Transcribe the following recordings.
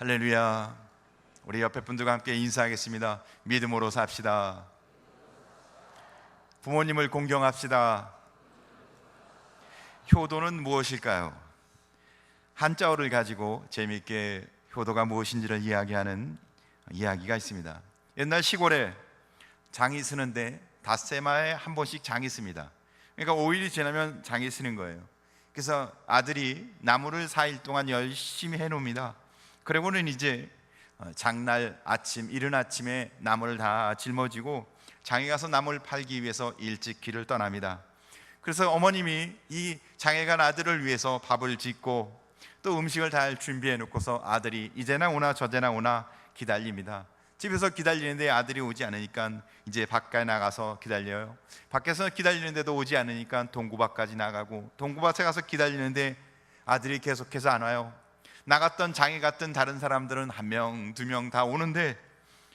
할렐루야. 우리 옆에 분들과 함께 인사하겠습니다. 믿음으로 삽시다. 부모님을 공경합시다. 효도는 무엇일까요? 한자어를 가지고 재미있게 효도가 무엇인지를 이야기하는 이야기가 있습니다. 옛날 시골에 장이 쓰는데 닷새마에 한 번씩 장이 씁니다. 그러니까 5일이 지나면 장이 쓰는 거예요. 그래서 아들이 나무를 4일 동안 열심히 해놓습니다. 그리고는 이제 장날 아침, 이른 아침에 나무를 다 짊어지고 장에 가서 나무를 팔기 위해서 일찍 길을 떠납니다. 그래서 어머님이 이 장에 간 아들을 위해서 밥을 짓고 또 음식을 다 준비해 놓고서 아들이 이제나 오나 저제나 오나 기다립니다. 집에서 기다리는데 아들이 오지 않으니까 이제 밖에 나가서 기다려요. 밖에서 기다리는데도 오지 않으니까 동구밭까지 나가고, 동구밭에 가서 기다리는데 아들이 계속해서 안 와요. 나갔던 장에 갔던 다른 사람들은 1명, 2명 다 오는데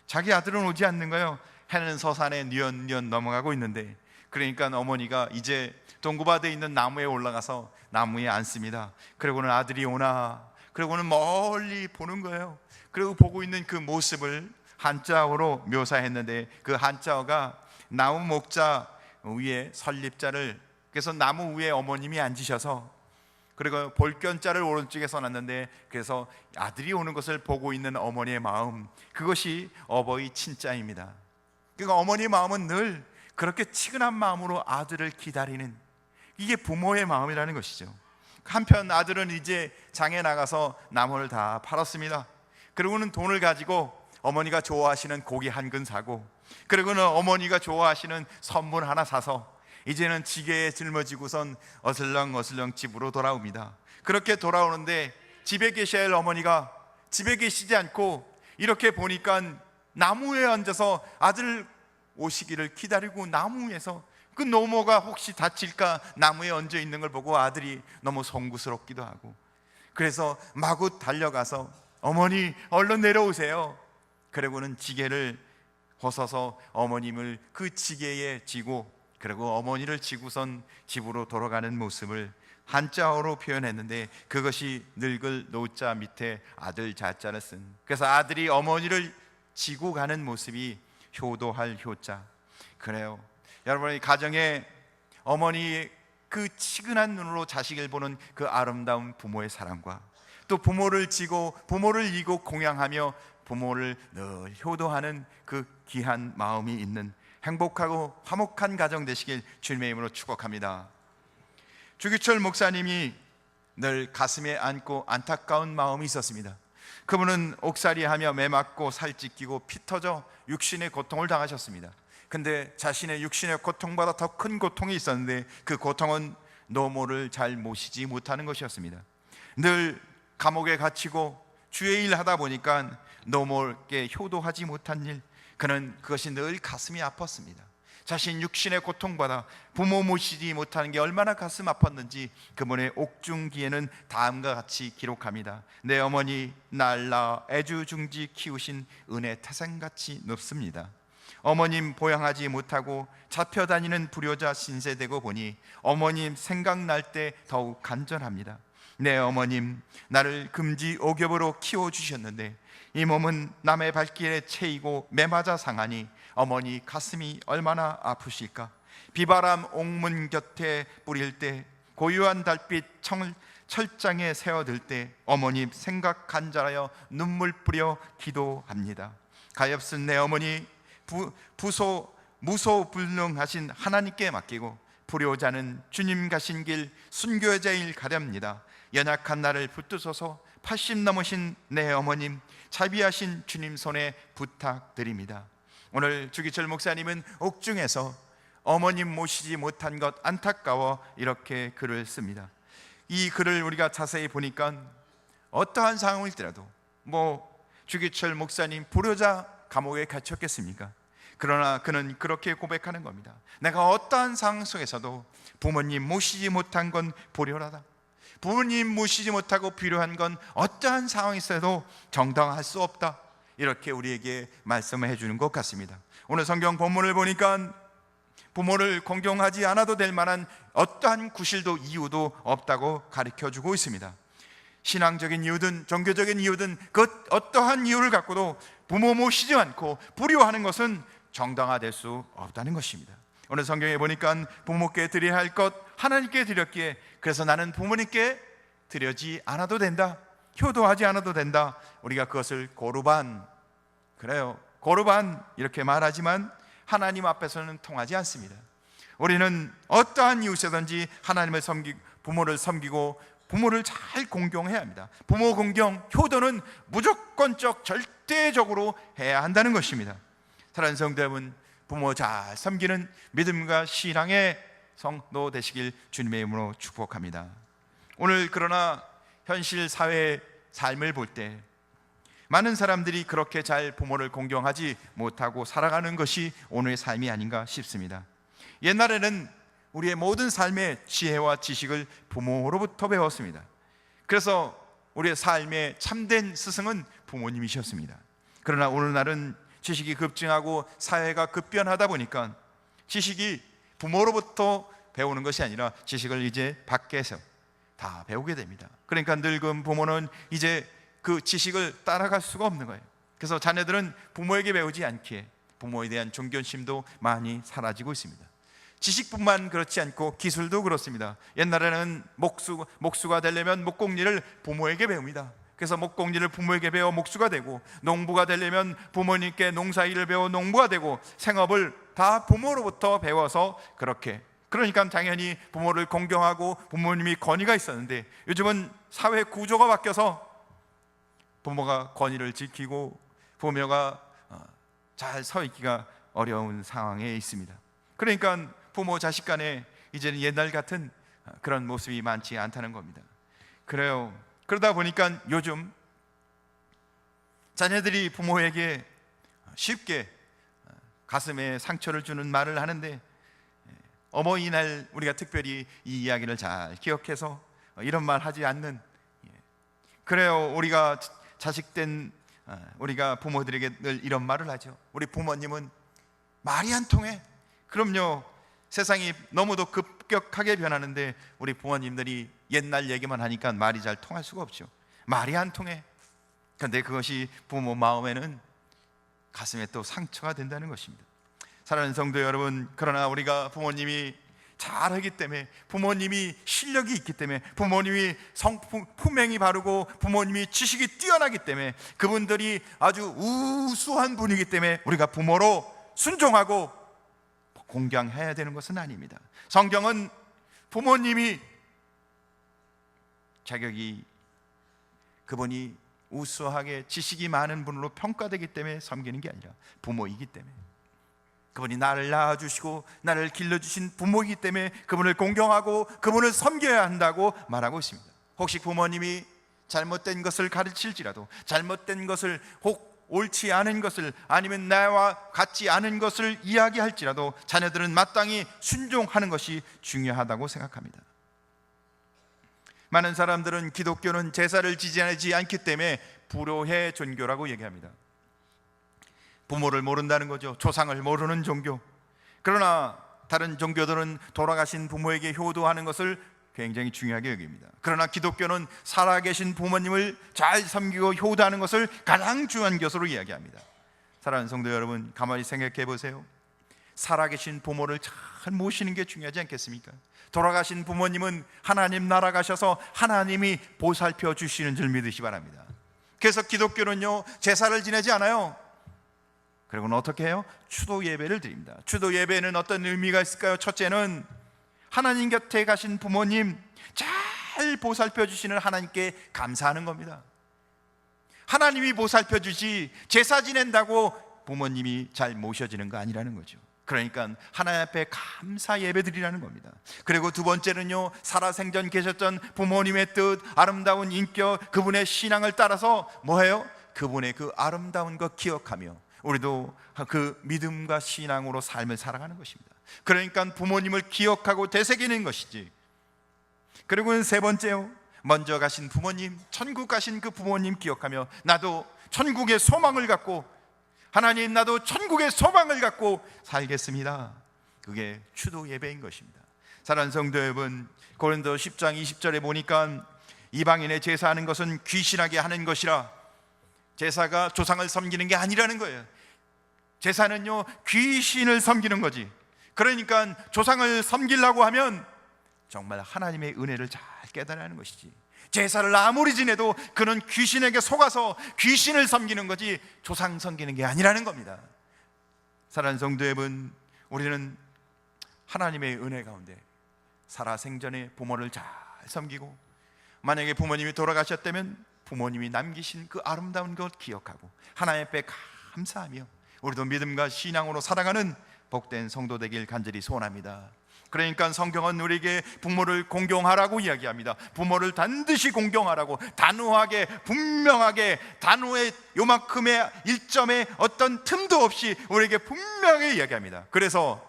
자기 아들은 오지 않는 거예요. 해는 서산에 뉘엿뉘엿 넘어가고 있는데, 그러니까 어머니가 이제 동구밭에 있는 나무에 올라가서 나무에 앉습니다. 그리고는 아들이 오나, 그리고는 멀리 보는 거예요. 그리고 보고 있는 그 모습을 한자어로 묘사했는데, 그 한자어가 나무 목자 위에 설립자를, 그래서 나무 위에 어머님이 앉으셔서, 그리고 볼견자를 오른쪽에 써놨는데, 그래서 아들이 오는 것을 보고 있는 어머니의 마음, 그것이 어버이 친자입니다. 그러니까 어머니의 마음은 늘 그렇게 치근한 마음으로 아들을 기다리는, 이게 부모의 마음이라는 것이죠. 한편 아들은 이제 장에 나가서 나무를 다 팔았습니다. 그리고는 돈을 가지고 어머니가 좋아하시는 고기 한 근 사고, 그리고는 어머니가 좋아하시는 선물 하나 사서 이제는 지게에 짊어지고선 어슬렁어슬렁 집으로 돌아옵니다. 그렇게 돌아오는데 집에 계셔야 할 어머니가 집에 계시지 않고 이렇게 보니까 나무에 앉아서 아들 오시기를 기다리고, 나무 위에서 그 노모가 혹시 다칠까 나무에 얹어 있는 걸 보고 아들이 너무 송구스럽기도 하고, 그래서 마구 달려가서 어머니 얼른 내려오세요. 그리고는 지게를 벗어서 어머님을 그 지게에 지고, 그리고 어머니를 지고선 집으로 돌아가는 모습을 한자어로 표현했는데, 그것이 늙을 노자 밑에 아들 자자를 쓴, 그래서 아들이 어머니를 지고 가는 모습이 효도할 효자. 그래요, 여러분, 이 가정에 어머니 그 치근한 눈으로 자식을 보는 그 아름다운 부모의 사랑과, 또 부모를 지고 부모를 이고 공양하며 부모를 늘 효도하는 그 귀한 마음이 있는 행복하고 화목한 가정 되시길 주님의 이름으로 축복합니다. 주기철 목사님이 늘 가슴에 안고 안타까운 마음이 있었습니다. 그분은 옥살이하며 매 맞고 살 찢기고 피 터져 육신의 고통을 당하셨습니다. 근데 자신의 육신의 고통보다 더 큰 고통이 있었는데, 그 고통은 노모를 잘 모시지 못하는 것이었습니다. 늘 감옥에 갇히고 주의 일 하다 보니까 노모에게 효도하지 못한 일, 그는 그것이 늘 가슴이 아팠습니다. 자신 육신의 고통보다 부모 모시지 못하는 게 얼마나 가슴 아팠는지 그분의 옥중기에는 다음과 같이 기록합니다. 내 어머니 날 낳아 애주중지 키우신 은혜 태생같이 높습니다. 어머님 보양하지 못하고 잡혀다니는 불효자 신세되고 보니 어머님 생각날 때 더욱 간절합니다. 내 어머님 나를 금지 오겹으로 키워주셨는데 이 몸은 남의 발길에 채이고 매맞아 상하니 어머니 가슴이 얼마나 아프실까. 비바람 옥문 곁에 뿌릴 때, 고요한 달빛 철장에 세워들 때 어머님 생각 간절하여 눈물 뿌려 기도합니다. 가엾은 내 어머니 무소불능하신 하나님께 맡기고 불효자는 주님 가신 길 순교의 길 가렵니다. 연약한 나를 붙드소서. 80 넘으신 내 어머님 자비하신 주님 손에 부탁드립니다. 오늘 주기철 목사님은 옥중에서 어머님 모시지 못한 것 안타까워 이렇게 글을 씁니다. 이 글을 우리가 자세히 보니까 어떠한 상황일지라도, 주기철 목사님 불효자 감옥에 갇혔겠습니까? 그러나 그는 그렇게 고백하는 겁니다. 내가 어떠한 상황 속에서도 부모님 모시지 못한 건 불효하다. 부모님 모시지 못하고 필요한 건 어떠한 상황에서도 정당할 수 없다. 이렇게 우리에게 말씀을 해주는 것 같습니다. 오늘 성경 본문을 보니까 부모를 공경하지 않아도 될 만한 어떠한 구실도 이유도 없다고 가르쳐주고 있습니다. 신앙적인 이유든 종교적인 이유든 그 어떠한 이유를 갖고도 부모 모시지 않고 불효하는 것은 정당화될 수 없다는 것입니다. 오늘 성경에 보니까 부모께 드려야 할 것 하나님께 드렸기에, 그래서 나는 부모님께 드리지 않아도 된다, 효도하지 않아도 된다. 우리가 그것을 고르반, 그래요, 고르반 이렇게 말하지만 하나님 앞에서는 통하지 않습니다. 우리는 어떠한 이유에든지 하나님을 부모를 섬기고 부모를 잘 공경해야 합니다. 부모 공경, 효도는 무조건적 절대적으로 해야 한다는 것입니다. 사랑하는 성도 여러분, 부모 잘 섬기는 믿음과 신앙의 성도 되시길 주님의 이름으로 축복합니다. 오늘 그러나 현실 사회의 삶을 볼 때 많은 사람들이 그렇게 잘 부모를 공경하지 못하고 살아가는 것이 오늘의 삶이 아닌가 싶습니다. 옛날에는 우리의 모든 삶의 지혜와 지식을 부모로부터 배웠습니다. 그래서 우리의 삶의 참된 스승은 부모님이셨습니다. 그러나 오늘날은 지식이 급증하고 사회가 급변하다 보니까 지식이 부모로부터 배우는 것이 아니라 지식을 이제 밖에서 다 배우게 됩니다. 그러니까 늙은 부모는 이제 그 지식을 따라갈 수가 없는 거예요. 그래서 자녀들은 부모에게 배우지 않기에 부모에 대한 존경심도 많이 사라지고 있습니다. 지식뿐만 그렇지 않고 기술도 그렇습니다. 옛날에는 목수가 되려면 목공일을 부모에게 배웁니다. 그래서 목공일을 부모에게 배워 목수가 되고, 농부가 되려면 부모님께 농사일을 배워 농부가 되고, 생업을 다 부모로부터 배워서 그러니까 당연히 부모를 공경하고 부모님이 권위가 있었는데, 요즘은 사회 구조가 바뀌어서 부모가 권위를 지키고 부모가 잘 서 있기가 어려운 상황에 있습니다. 그러니까 부모 자식 간에 이제는 옛날 같은 그런 모습이 많지 않다는 겁니다. 그래요. 그러다 보니까 요즘 자녀들이 부모에게 쉽게 가슴에 상처를 주는 말을 하는데, 어머니날 우리가 특별히 이 이야기를 잘 기억해서 이런 말 하지 않는, 그래요, 우리가 자식된 우리가 부모들에게 늘 이런 말을 하죠. 우리 부모님은 말이 안 통해. 그럼요, 세상이 너무도 급격하게 변하는데 우리 부모님들이 옛날 얘기만 하니까 말이 잘 통할 수가 없죠. 말이 안 통해. 그런데 그것이 부모 마음에는, 가슴에 또 상처가 된다는 것입니다. 사랑하는 성도 여러분, 그러나 우리가 부모님이 잘하기 때문에, 부모님이 실력이 있기 때문에, 부모님이 품행이 바르고 부모님이 지식이 뛰어나기 때문에, 그분들이 아주 우수한 분이기 때문에 우리가 부모로 순종하고 공경해야 되는 것은 아닙니다. 성경은 부모님이 자격이, 그분이 우수하게 지식이 많은 분으로 평가되기 때문에 섬기는 게 아니라 부모이기 때문에, 그분이 나를 낳아주시고 나를 길러주신 부모이기 때문에 그분을 공경하고 그분을 섬겨야 한다고 말하고 있습니다. 혹시 부모님이 잘못된 것을 가르칠지라도, 잘못된 것을, 혹 옳지 않은 것을, 아니면 나와 같지 않은 것을 이야기할지라도 자녀들은 마땅히 순종하는 것이 중요하다고 생각합니다. 많은 사람들은 기독교는 제사를 지지하지 않기 때문에 불효의 종교라고 얘기합니다. 부모를 모른다는 거죠. 조상을 모르는 종교. 그러나 다른 종교들은 돌아가신 부모에게 효도하는 것을 굉장히 중요하게 여깁니다. 그러나 기독교는 살아계신 부모님을 잘 섬기고 효도하는 것을 가장 중요한 것으로 이야기합니다. 사랑하는 성도 여러분, 가만히 생각해 보세요. 살아계신 부모를 잘 모시는 게 중요하지 않겠습니까? 돌아가신 부모님은 하나님 나라 가셔서 하나님이 보살펴 주시는 줄 믿으시 바랍니다. 그래서 기독교는요, 제사를 지내지 않아요. 그리고는 어떻게 해요? 추도 예배를 드립니다. 추도 예배는 어떤 의미가 있을까요? 첫째는 하나님 곁에 가신 부모님 잘 보살펴 주시는 하나님께 감사하는 겁니다. 하나님이 보살펴 주시, 제사 지낸다고 부모님이 잘 모셔지는 거 아니라는 거죠. 그러니까 하나님 앞에 감사 예배 드리라는 겁니다. 그리고 두 번째는요, 살아생전 계셨던 부모님의 뜻, 아름다운 인격, 그분의 신앙을 따라서 뭐예요? 그분의 그 아름다운 것 기억하며 우리도 그 믿음과 신앙으로 삶을 살아가는 것입니다. 그러니까 부모님을 기억하고 되새기는 것이지. 그리고는 세 번째요, 먼저 가신 부모님, 천국 가신 그 부모님 기억하며 나도 천국의 소망을 갖고, 하나님 나도 천국의 소망을 갖고 살겠습니다. 그게 추도 예배인 것입니다. 사랑하는 성도 여러분, 고린도 10장 20절에 보니까 이방인의 제사하는 것은 귀신하게 하는 것이라. 제사가 조상을 섬기는 게 아니라는 거예요. 제사는요, 귀신을 섬기는 거지. 그러니까 조상을 섬기려고 하면 정말 하나님의 은혜를 잘 깨달아야 하는 것이지. 제사를 아무리 지내도 그는 귀신에게 속아서 귀신을 섬기는 거지 조상 섬기는 게 아니라는 겁니다. 사랑하는 성도 여러분, 우리는 하나님의 은혜 가운데 살아생전에 부모를 잘 섬기고, 만약에 부모님이 돌아가셨다면 부모님이 남기신 그 아름다운 것 기억하고 하나님 앞에 감사하며 우리도 믿음과 신앙으로 살아가는 복된 성도 되길 간절히 소원합니다. 그러니까 성경은 우리에게 부모를 공경하라고 이야기합니다. 부모를 반드시 공경하라고, 단호하게, 분명하게, 단호의 요만큼의 일점에 어떤 틈도 없이 우리에게 분명히 이야기합니다. 그래서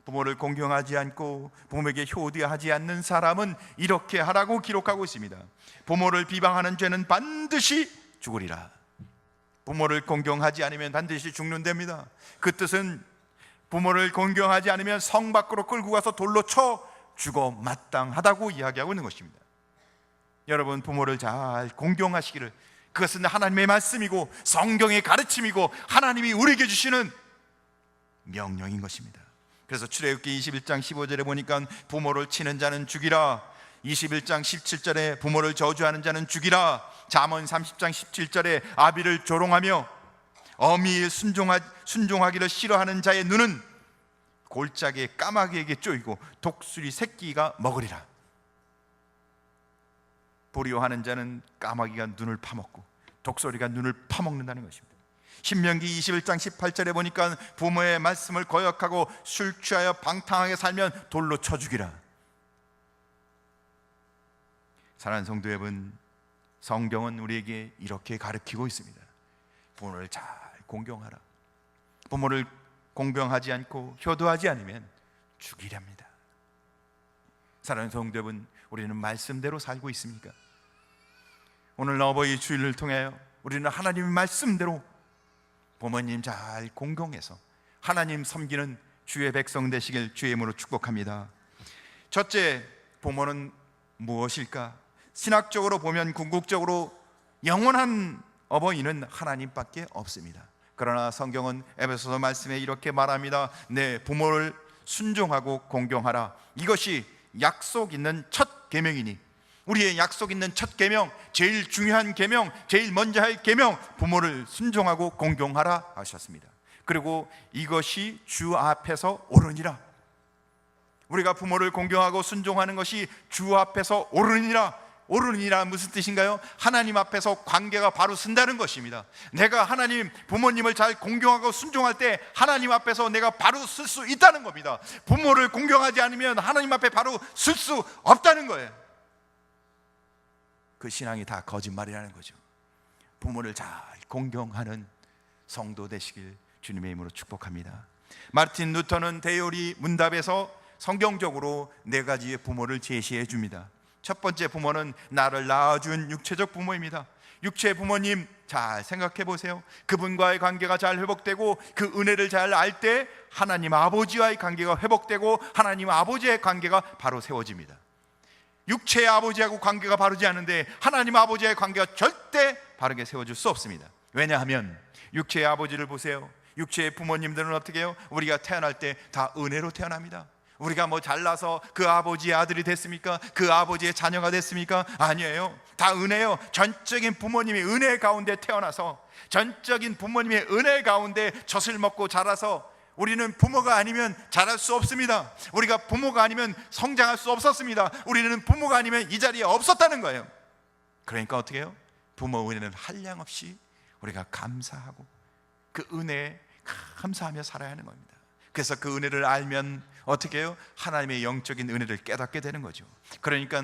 부모를 공경하지 않고 부모에게 효도하지 않는 사람은 이렇게 하라고 기록하고 있습니다. 부모를 비방하는 죄는 반드시 죽으리라. 부모를 공경하지 않으면 반드시 죽는답니다. 그 뜻은 부모를 공경하지 않으면 성 밖으로 끌고 가서 돌로 쳐 죽어 마땅하다고 이야기하고 있는 것입니다. 여러분, 부모를 잘 공경하시기를, 그것은 하나님의 말씀이고 성경의 가르침이고 하나님이 우리에게 주시는 명령인 것입니다. 그래서 출애굽기 21장 15절에 보니까 부모를 치는 자는 죽이라, 21장 17절에 부모를 저주하는 자는 죽이라, 잠언 30장 17절에 아비를 조롱하며 어미의 순종하기를 싫어하는 자의 눈은 골짜기에 까마귀에게 쪼이고 독수리 새끼가 먹으리라. 불효하는 자는 까마귀가 눈을 파먹고 독수리가 눈을 파먹는다는 것입니다. 신명기 21장 18절에 보니까 부모의 말씀을 거역하고 술 취하여 방탕하게 살면 돌로 쳐 죽이라. 사랑하는 성도 여러분, 성경은 우리에게 이렇게 가르치고 있습니다. 부모를 잘 공경하라. 부모를 공경하지 않고 효도하지 않으면 죽이랍니다. 사랑하는 성도 여러분, 우리는 말씀대로 살고 있습니까? 오늘 어버이 주일을 통하여 우리는 하나님의 말씀대로 부모님 잘 공경해서 하나님 섬기는 주의 백성 되시길 주의 이름으로 축복합니다. 첫째, 부모는 무엇일까? 신학적으로 보면 궁극적으로 영원한 어버이는 하나님밖에 없습니다. 그러나 성경은 에베소서 말씀에 이렇게 말합니다. 내 부모를 순종하고 공경하라. 이것이 약속 있는 첫 계명이니, 우리의 약속 있는 첫 계명, 제일 중요한 계명, 제일 먼저 할 계명, 부모를 순종하고 공경하라 하셨습니다. 그리고 이것이 주 앞에서 옳으니라. 우리가 부모를 공경하고 순종하는 것이 주 앞에서 옳으니라. 옳으니라 무슨 뜻인가요? 하나님 앞에서 관계가 바로 쓴다는 것입니다. 내가 하나님, 부모님을 잘 공경하고 순종할 때 하나님 앞에서 내가 바로 쓸 수 있다는 겁니다. 부모를 공경하지 않으면 하나님 앞에 바로 쓸 수 없다는 거예요. 그 신앙이 다 거짓말이라는 거죠. 부모를 잘 공경하는 성도 되시길 주님의 이름으로 축복합니다. 마르틴 루터는 대요리 문답에서 성경적으로 4가지의 부모를 제시해 줍니다. 첫 번째 부모는 나를 낳아준 육체적 부모입니다. 육체 부모님 잘 생각해 보세요. 그분과의 관계가 잘 회복되고 그 은혜를 잘 알 때 하나님 아버지와의 관계가 회복되고 하나님 아버지의 관계가 바로 세워집니다. 육체의 아버지하고 관계가 바르지 않은데 하나님 아버지의 관계가 절대 바르게 세워질 수 없습니다. 왜냐하면 육체의 아버지를 보세요. 육체의 부모님들은 어떻게 해요? 우리가 태어날 때 다 은혜로 태어납니다. 우리가 뭐 잘나서 그 아버지의 아들이 됐습니까? 그 아버지의 자녀가 됐습니까? 아니에요. 다 은혜요. 전적인 부모님의 은혜 가운데 태어나서, 전적인 부모님의 은혜 가운데 젖을 먹고 자라서, 우리는 부모가 아니면 자랄 수 없습니다. 우리가 부모가 아니면 성장할 수 없었습니다. 우리는 부모가 아니면 이 자리에 없었다는 거예요. 그러니까 어떻게 해요? 부모 은혜는 한량없이 우리가 감사하고 그 은혜에 감사하며 살아야 하는 겁니다. 그래서 그 은혜를 알면 어떻게 해요? 하나님의 영적인 은혜를 깨닫게 되는 거죠. 그러니까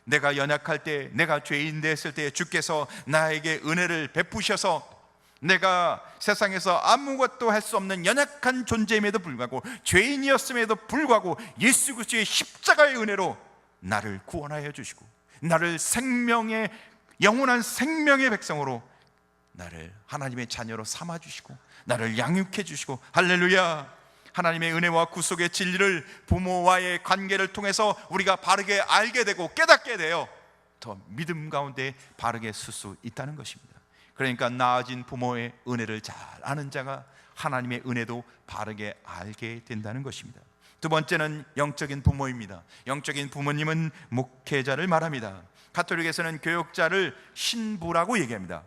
내가 연약할 때, 내가 죄인 됐을 때 주께서 나에게 은혜를 베푸셔서 내가 세상에서 아무것도 할 수 없는 연약한 존재임에도 불구하고, 죄인이었음에도 불구하고 예수 그리스도의 십자가의 은혜로 나를 구원하여 주시고 나를 생명의, 영원한 생명의 백성으로, 나를 하나님의 자녀로 삼아 주시고 나를 양육해 주시고, 할렐루야. 하나님의 은혜와 구속의 진리를 부모와의 관계를 통해서 우리가 바르게 알게 되고 깨닫게 돼요. 더 믿음 가운데 바르게 쓸 수 있다는 것입니다. 그러니까 나아진 부모의 은혜를 잘 아는 자가 하나님의 은혜도 바르게 알게 된다는 것입니다. 두 번째는 영적인 부모입니다. 영적인 부모님은 목회자를 말합니다. 가톨릭에서는 교육자를 신부라고 얘기합니다.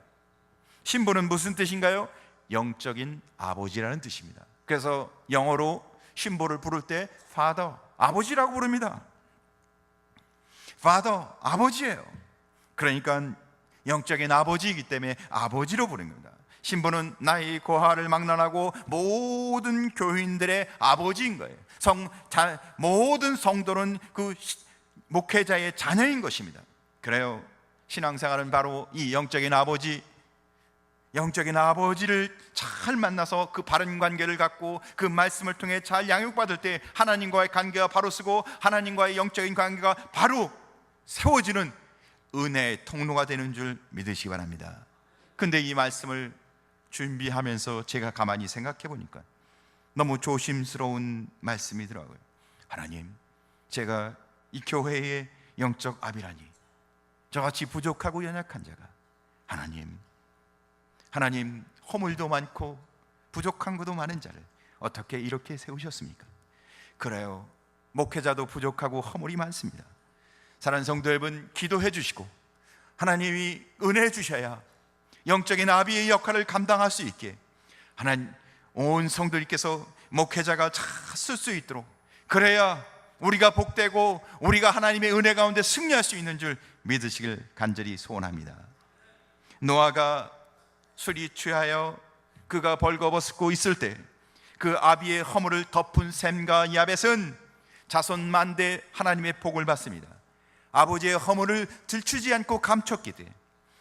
신부는 무슨 뜻인가요? 영적인 아버지라는 뜻입니다. 그래서 영어로 신부를 부를 때 Father, 아버지라고 부릅니다. Father, 아버지예요. 그러니까 영적인 아버지이기 때문에 아버지로 부르는 겁니다. 신부는 나의 고아를 막론하고 모든 교인들의 아버지인 거예요. 모든 성도는 그 목회자의 자녀인 것입니다. 그래요, 신앙생활은 바로 이 영적인 아버지를 잘 만나서 그 바른 관계를 갖고 그 말씀을 통해 잘 양육받을 때 하나님과의 관계가 바로 서고 하나님과의 영적인 관계가 바로 세워지는 은혜의 통로가 되는 줄 믿으시기 바랍니다. 근데 이 말씀을 준비하면서 제가 가만히 생각해 보니까 너무 조심스러운 말씀이더라고요. 하나님, 제가 이 교회의 영적 아비라니 저같이 부족하고 연약한 자가 하나님 허물도 많고 부족한 것도 많은 자를 어떻게 이렇게 세우셨습니까? 그래요, 목회자도 부족하고 허물이 많습니다. 사랑하는 성도 여러분, 기도해 주시고 하나님이 은혜해 주셔야 영적인 아비의 역할을 감당할 수 있게 하나님 온 성도님께서 목회자가 잘 쓸 수 있도록, 그래야 우리가 복되고 우리가 하나님의 은혜 가운데 승리할 수 있는 줄 믿으시길 간절히 소원합니다. 노아가 술이 취하여 그가 벌거벗고 있을 때 그 아비의 허물을 덮은 셈과 야벳은 자손 만대 하나님의 복을 받습니다. 아버지의 허물을 들추지 않고 감췄기 때문에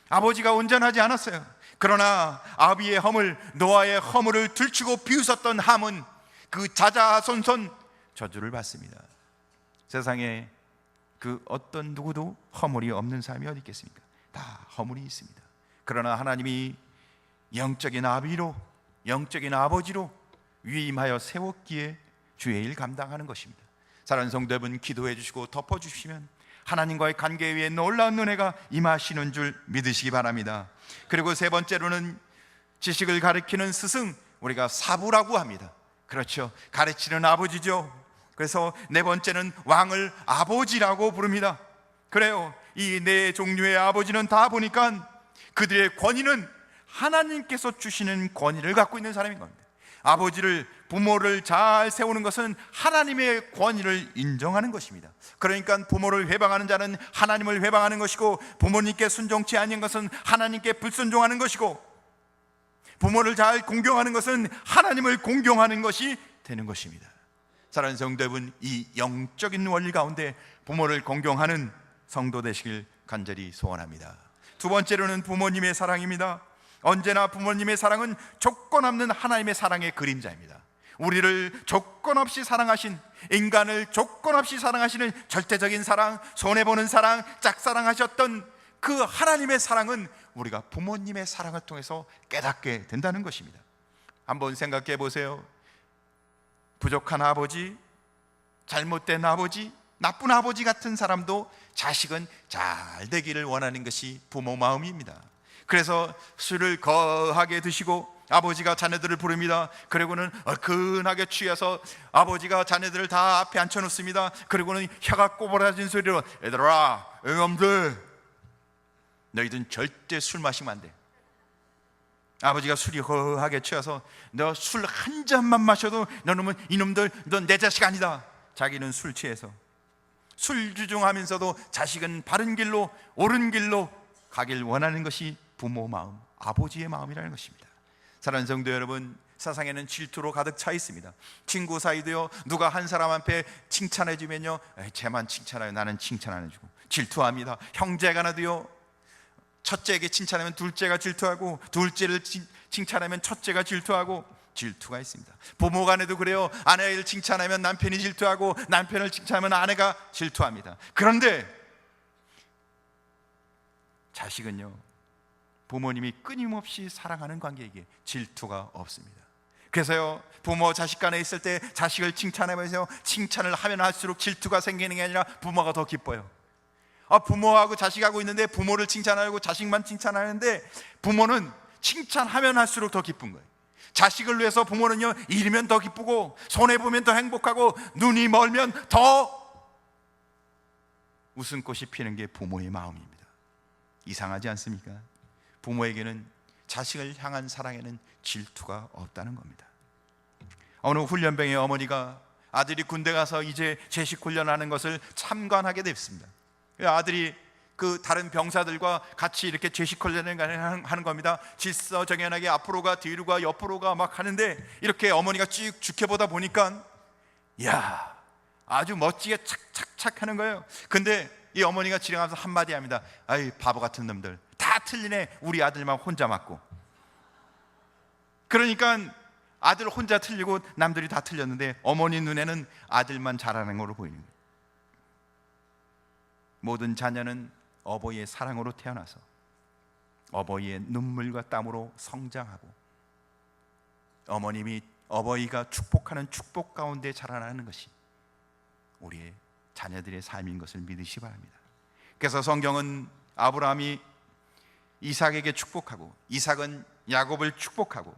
아버지가 온전하지 않았어요. 그러나 아비의 허물, 노아의 허물을 들추고 비웃었던 함은 그 자자손손 저주를 받습니다. 세상에 그 어떤 누구도 허물이 없는 사람이 어디 있겠습니까? 다 허물이 있습니다. 그러나 하나님이 영적인 아비로, 영적인 아버지로 위임하여 세웠기에 주의 일 감당하는 것입니다. 사랑하는 성도 여러분, 기도해 주시고 덮어주시면 하나님과의 관계 위에 놀라운 은혜가 임하시는 줄 믿으시기 바랍니다. 그리고 세 번째로는 지식을 가르치는 스승, 우리가 사부라고 합니다. 그렇죠, 가르치는 아버지죠. 그래서 네 번째는 왕을 아버지라고 부릅니다. 그래요, 이 네 종류의 아버지는 다 보니까 그들의 권위는 하나님께서 주시는 권위를 갖고 있는 사람인 겁니다. 아버지를, 부모를 잘 세우는 것은 하나님의 권위를 인정하는 것입니다. 그러니까 부모를 회방하는 자는 하나님을 회방하는 것이고, 부모님께 순종치 아니한 것은 하나님께 불순종하는 것이고, 부모를 잘 공경하는 것은 하나님을 공경하는 것이 되는 것입니다. 사랑하는 성도 여러분, 이 영적인 원리 가운데 부모를 공경하는 성도 되시길 간절히 소원합니다. 두 번째로는 부모님의 사랑입니다. 언제나 부모님의 사랑은 조건 없는 하나님의 사랑의 그림자입니다. 우리를 조건 없이 사랑하신, 인간을 조건 없이 사랑하시는 절대적인 사랑, 손해보는 사랑, 짝사랑하셨던 그 하나님의 사랑은 우리가 부모님의 사랑을 통해서 깨닫게 된다는 것입니다. 한번 생각해 보세요. 부족한 아버지, 잘못된 아버지, 나쁜 아버지 같은 사람도 자식은 잘 되기를 원하는 것이 부모 마음입니다. 그래서 술을 거하게 드시고 아버지가 자녀들을 부릅니다. 그리고는 얼큰하게 취해서 아버지가 자녀들을 다 앞에 앉혀놓습니다. 그리고는 혀가 꼬부라진 소리로, 얘들아, 이놈들, 너희들은 절대 술 마시면 안 돼. 아버지가 술이 허하게 취해서 너 술 한 잔만 마셔도 너놈은, 이놈들, 넌 내 자식 아니다. 자기는 술 취해서 술 주종하면서도 자식은 바른 길로, 옳은 길로 가길 원하는 것이 부모 마음, 아버지의 마음이라는 것입니다. 사랑하는 성도 여러분, 세상에는 질투로 가득 차 있습니다. 친구 사이도요, 누가 한 사람 앞에 칭찬해 주면요, 쟤만 칭찬해요, 나는 칭찬 안 해주고 질투합니다. 형제가 나도요, 첫째에게 칭찬하면 둘째가 질투하고, 둘째를 칭찬하면 첫째가 질투하고, 질투가 있습니다. 부모 간에도 그래요. 아내를 칭찬하면 남편이 질투하고, 남편을 칭찬하면 아내가 질투합니다. 그런데 자식은요, 부모님이 끊임없이 사랑하는 관계에게 질투가 없습니다. 그래서요, 부모 자식 간에 있을 때 자식을 칭찬하면서 칭찬을 하면 할수록 질투가 생기는 게 아니라 부모가 더 기뻐요. 부모하고 자식하고 있는데 부모를 칭찬하고 자식만 칭찬하는데 부모는 칭찬하면 할수록 더 기쁜 거예요. 자식을 위해서 부모는요, 잃으면 더 기쁘고 손해보면 더 행복하고 눈이 멀면 더 웃음꽃이 피는 게 부모의 마음입니다. 이상하지 않습니까? 부모에게는 자식을 향한 사랑에는 질투가 없다는 겁니다. 어느 훈련병의 어머니가 아들이 군대 가서 이제 제식 훈련하는 것을 참관하게 됐습니다. 아들이 그 다른 병사들과 같이 이렇게 제식 훈련을 하는 겁니다. 질서정연하게 앞으로가 뒤로가 옆으로가 막 하는데 이렇게 어머니가 쭉 지켜보다 보니까 야, 아주 멋지게 착착착 하는 거예요. 근데 이 어머니가 지나가면서 한마디 합니다. 아이, 바보 같은 놈들, 다 틀리네. 우리 아들만 혼자 맞고. 그러니까 아들 혼자 틀리고 남들이 다 틀렸는데 어머니 눈에는 아들만 잘하는 걸로 보이는 거예요. 모든 자녀는 어버이의 사랑으로 태어나서 어버이의 눈물과 땀으로 성장하고 어버이가 축복하는 축복 가운데 자라나는 것이 우리의 자녀들의 삶인 것을 믿으시기 바랍니다. 그래서 성경은 아브라함이 이삭에게 축복하고 이삭은 야곱을 축복하고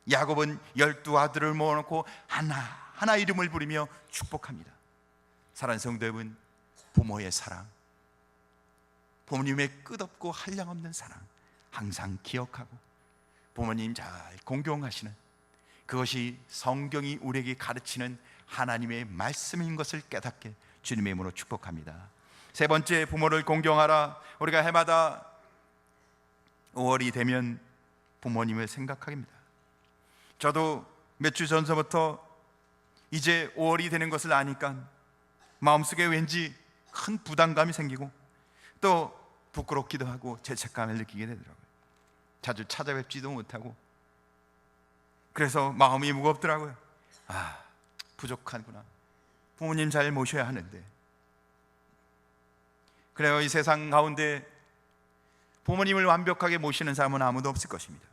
야곱은 12아들을 모아놓고 하나 이름을 부르며 축복합니다. 사랑하는 성도 여러분, 부모의 사랑, 부모님의 끝없고 한량없는 사랑 항상 기억하고 부모님 잘 공경하시는 그것이 성경이 우리에게 가르치는 하나님의 말씀인 것을 깨닫게 주님의 이름으로 축복합니다. 세 번째, 부모를 공경하라. 우리가 해마다 5월이 되면 부모님을 생각합니다. 저도 몇 주 전서부터 이제 5월이 되는 것을 아니까 마음속에 왠지 큰 부담감이 생기고 또 부끄럽기도 하고 죄책감을 느끼게 되더라고요. 자주 찾아뵙지도 못하고 그래서 마음이 무겁더라고요. 부족하구나. 부모님 잘 모셔야 하는데. 그래요. 이 세상 가운데 부모님을 완벽하게 모시는 사람은 아무도 없을 것입니다.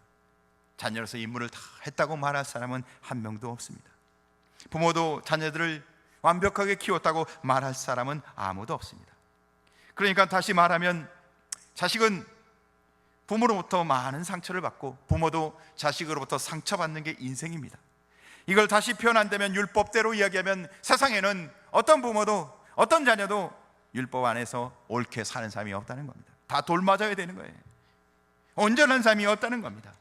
자녀로서 임무를 다 했다고 말할 사람은 한 명도 없습니다. 부모도 자녀들을 완벽하게 키웠다고 말할 사람은 아무도 없습니다. 그러니까 다시 말하면 자식은 부모로부터 많은 상처를 받고 부모도 자식으로부터 상처받는 게 인생입니다. 이걸 다시 표현한다면 율법대로 이야기하면 세상에는 어떤 부모도 어떤 자녀도 율법 안에서 옳게 사는 사람이 없다는 겁니다. 다 돌맞아야 되는 거예요. 온전한 삶이 없다는 겁니다.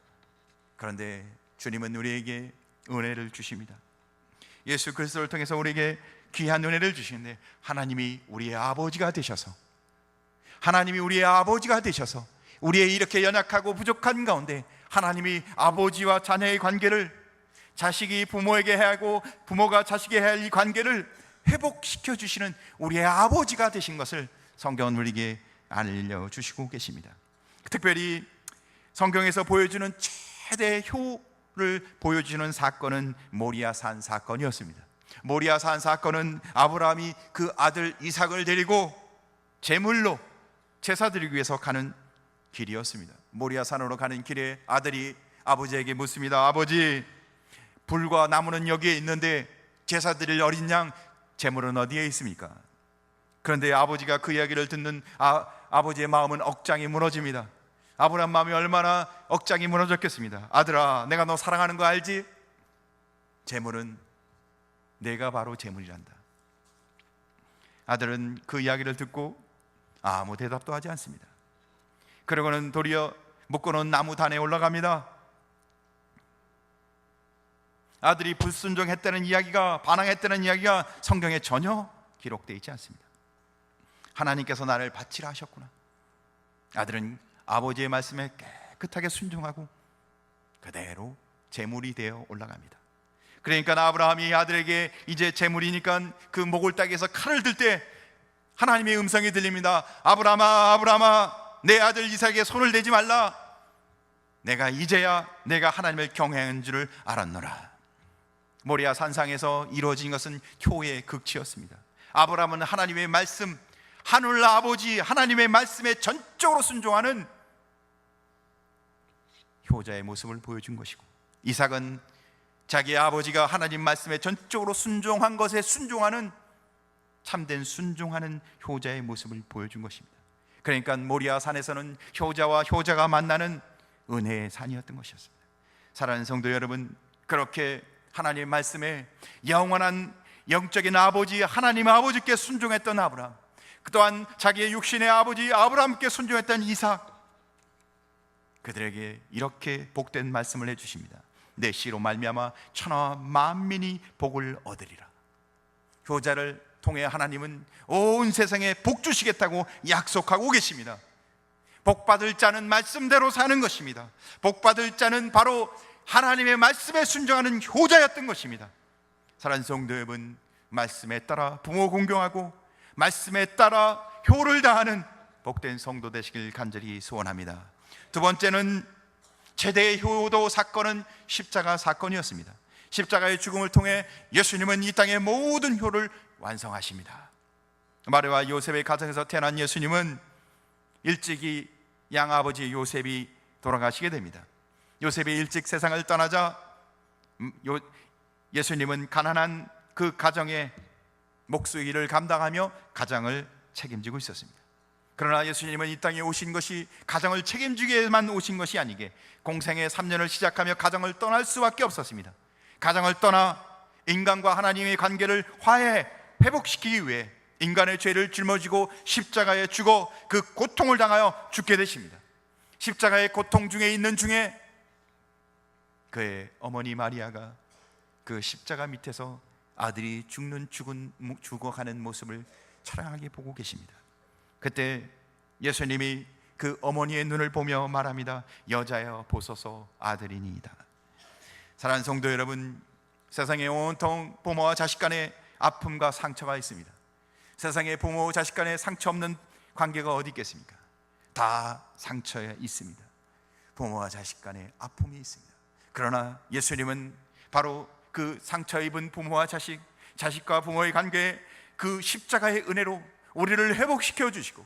그런데 주님은 우리에게 은혜를 주십니다. 예수 그리스도를 통해서 우리에게 귀한 은혜를 주시는데 하나님이 우리의 아버지가 되셔서 우리의 이렇게 연약하고 부족한 가운데 하나님이 아버지와 자녀의 관계를 자식이 부모에게 해야 하고 부모가 자식에게 해야 할 이 관계를 회복시켜 주시는 우리의 아버지가 되신 것을 성경은 우리에게 알려주시고 계십니다. 특별히 성경에서 보여주는 최대 효를 보여주는 사건은 모리아산 사건이었습니다. 모리아산 사건은 아브라함이 그 아들 이삭을 데리고 제물로 제사 드리기 위해서 가는 길이었습니다. 모리아산으로 가는 길에 아들이 아버지에게 묻습니다. 아버지, 불과 나무는 여기에 있는데 제사 드릴 어린 양 제물은 어디에 있습니까? 그런데 아버지가 그 이야기를 듣는 아버지의 마음은 억장이 무너집니다. 아브라함 마음이 얼마나 억장이 무너졌겠습니다. 아들아, 내가 너 사랑하는 거 알지? 제물은 내가 바로 제물이란다. 아들은 그 이야기를 듣고 아무 대답도 하지 않습니다. 그러고는 도리어 묶어놓은 나무 단에 올라갑니다. 아들이 불순종했다는 이야기가, 반항했다는 이야기가 성경에 전혀 기록되어 있지 않습니다. 하나님께서 나를 바치라 하셨구나. 아들은 아버지의 말씀에 깨끗하게 순종하고 그대로 제물이 되어 올라갑니다. 그러니까 아브라함이 아들에게 이제 제물이니까 그 목을따기에서 칼을 들 때 하나님의 음성이 들립니다. 아브라함아, 아브라함아, 내 아들 이삭에게 손을 대지 말라. 내가 이제야 내가 하나님을 경외하는 줄을 알았노라. 모리아 산상에서 이루어진 것은 효의 극치였습니다. 아브라함은 하나님의 말씀, 하늘 아버지 하나님의 말씀에 전적으로 순종하는 효자의 모습을 보여준 것이고, 이삭은 자기 아버지가 하나님 말씀에 전적으로 순종한 것에 순종하는 참된 순종하는 효자의 모습을 보여준 것입니다. 그러니까 모리아 산에서는 효자와 효자가 만나는 은혜의 산이었던 것이었습니다. 사랑하는 성도 여러분, 그렇게 하나님의 말씀에 영원한 영적인 아버지 하나님 아버지께 순종했던 아브라함, 그 또한 자기의 육신의 아버지 아브라함께 순종했던 이삭, 그들에게 이렇게 복된 말씀을 해주십니다. 내 씨로 말미암아 천하 만민이 복을 얻으리라. 효자를 통해 하나님은 온 세상에 복 주시겠다고 약속하고 계십니다. 복받을 자는 말씀대로 사는 것입니다. 복받을 자는 바로 하나님의 말씀에 순종하는 효자였던 것입니다. 사랑하는 성도 여러분, 말씀에 따라 부모 공경하고 말씀에 따라 효를 다하는 복된 성도 되시길 간절히 소원합니다. 두 번째는 최대의 효도 사건은 십자가 사건이었습니다. 십자가의 죽음을 통해 예수님은 이 땅의 모든 효를 완성하십니다. 마리아와 요셉의 가정에서 태어난 예수님은 일찍이 양아버지 요셉이 돌아가시게 됩니다. 요셉이 일찍 세상을 떠나자 예수님은 가난한 그 가정의 목수 일을 감당하며 가정을 책임지고 있었습니다. 그러나 예수님은 이 땅에 오신 것이 가정을 책임지기에만 오신 것이 아니게 공생의 3년을 시작하며 가정을 떠날 수밖에 없었습니다. 가정을 떠나 인간과 하나님의 관계를 회복시키기 위해 인간의 죄를 짊어지고 십자가에 죽어 그 고통을 당하여 죽게 되십니다. 십자가의 고통 중에 있는 중에 그의 어머니 마리아가 그 십자가 밑에서 아들이 죽어가는 모습을 처량하게 보고 계십니다. 그때 예수님이 그 어머니의 눈을 보며 말합니다. 여자여 보소서 아들이니이다. 사랑하는 성도 여러분, 세상에 온통 부모와 자식 간의 아픔과 상처가 있습니다. 세상에 부모 자식 간의 상처 없는 관계가 어디 있겠습니까? 다 상처에 있습니다. 부모와 자식 간의 아픔이 있습니다. 그러나 예수님은 바로 그 상처 입은 부모와 자식과 부모의 관계에 그 십자가의 은혜로 우리를 회복시켜 주시고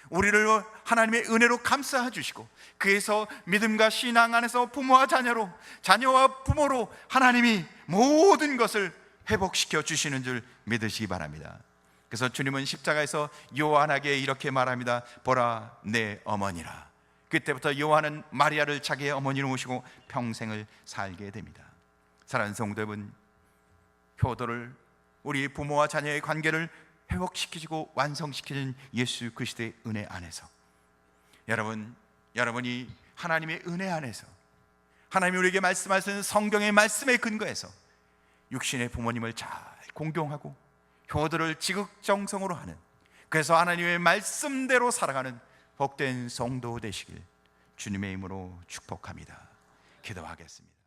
우리를 하나님의 은혜로 감싸 주시고 그에서 믿음과 신앙 안에서 부모와 자녀로, 자녀와 부모로 하나님이 모든 것을 회복시켜 주시는 줄 믿으시기 바랍니다. 그래서 주님은 십자가에서 요한에게 이렇게 말합니다. 보라 내 어머니라. 그때부터 요한은 마리아를 자기의 어머니로 모시고 평생을 살게 됩니다. 사랑하는 성도 여러분, 효도를, 우리 부모와 자녀의 관계를 회복시키고 완성시키는 예수 그리스도의 은혜 안에서 여러분이 하나님의 은혜 안에서 하나님이 우리에게 말씀하시는 성경의 말씀에 근거해서 육신의 부모님을 잘 공경하고 효도를 지극정성으로 하는, 그래서 하나님의 말씀대로 살아가는 복된 성도 되시길 주님의 이름으로 축복합니다. 기도하겠습니다.